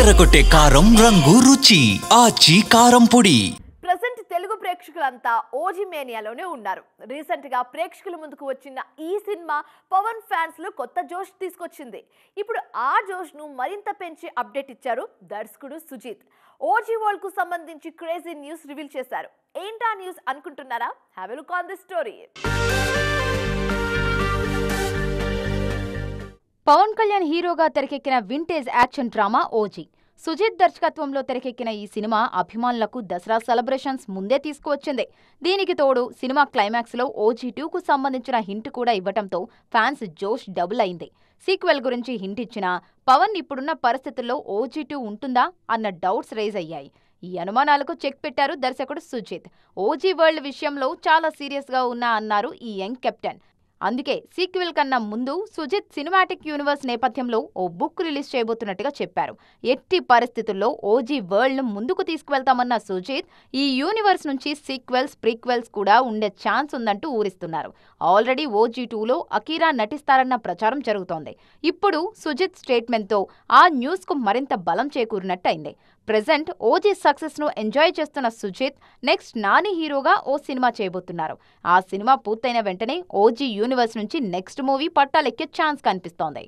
అదరగొట్టే కారం రంగు రుచి ఆచి కారం పొడి. ప్రెజెంట్ తెలుగు ప్రేక్షకులంతా ఓజీ మేనియాలోనే ఉన్నారు. రీసెంట్ గా ప్రేక్షకుల ముందుకు వచ్చిన ఈ సినిమా పవన్ ఫ్యాన్స్ లో కొత్త జోష్ తీసుకొచ్చింది. ఇప్పుడు ఆ జోష్ ను మరింత పెంచి అప్డేట్ ఇచ్చారు దర్శకుడు సుజిత్. ఓజీ వరల్డ్ కు సంబంధించి క్రేజీ న్యూస్ రివీల్ చేశారు. ఏంటా న్యూస్ అనుకుంటున్నారా? Have a look on this story. Pawan Kalyan హీరోగా తెరకెక్కిన vintage action drama OG. Sujeeth దర్శకత్వంలో తెరకెక్కిన ఈ సినిమా అభిమానులకు దసరా సెలబ్రేషన్స్ ముందే తీసుకువచ్చింది. దీనికి తోడు సినిమా క్లైమాక్స్ లో ఓజీ 2కు సంబంధించిన హింట్ కూడా ఇవ్వటంతో ఫ్యాన్స్ జోష్ డబుల్ అయింది. సీక్వెల్ గురించి హింట్ ఇచ్చినా పవన్ ఇప్పుడున్న పరిస్థితుల్లో ఓజీ 2 ఉంటుందా అన్న డౌట్స్ రైజ్ అయ్యాయి. ఈ అనుమానాలకు చెక్ పెట్టారు దర్శకుడు సుజిత్. ఓజీ వరల్డ్ విషయంలో చాలా సీరియస్ గా ఉన్నా అన్నారు ఈ యంగ్ కెప్టెన్. అందుకే సీక్వెల్ కన్నా ముందు సుజిత్ సినిమాటిక్ యూనివర్స్ నేపథ్యంలో ఓ బుక్ రిలీజ్ చేయబోతున్నట్టుగా చెప్పారు. ఎట్టి పరిస్థితుల్లో ఓజీ వరల్డ్ ను ముందుకు తీసుకువెళ్తామన్న సుజిత్ ఈ యూనివర్స్ నుంచి సీక్వెల్స్, ప్రీక్వెల్స్ కూడా ఉండే ఛాన్స్ ఉందంటూ ఊరిస్తున్నారు. ఆల్రెడీ ఓజీ 2లో అకీరా నటిస్తారన్న ప్రచారం జరుగుతోంది. ఇప్పుడు సుజిత్ స్టేట్మెంట్తో ఆ న్యూస్ కు మరింత బలం చేకూరినట్టయింది. ప్రెజెంట్ ఓజీ సక్సెస్ ను ఎంజాయ్ చేస్తున్న సుజిత్ నెక్స్ట్ నాని హీరోగా ఓ సినిమా చేయబోతున్నారు. ఆ సినిమా పూర్తయిన వెంటనే ఓజీ యూనివర్స్ నుంచి నెక్స్ట్ మూవీ పట్టాలెక్కే ఛాన్స్ కనిపిస్తోంది.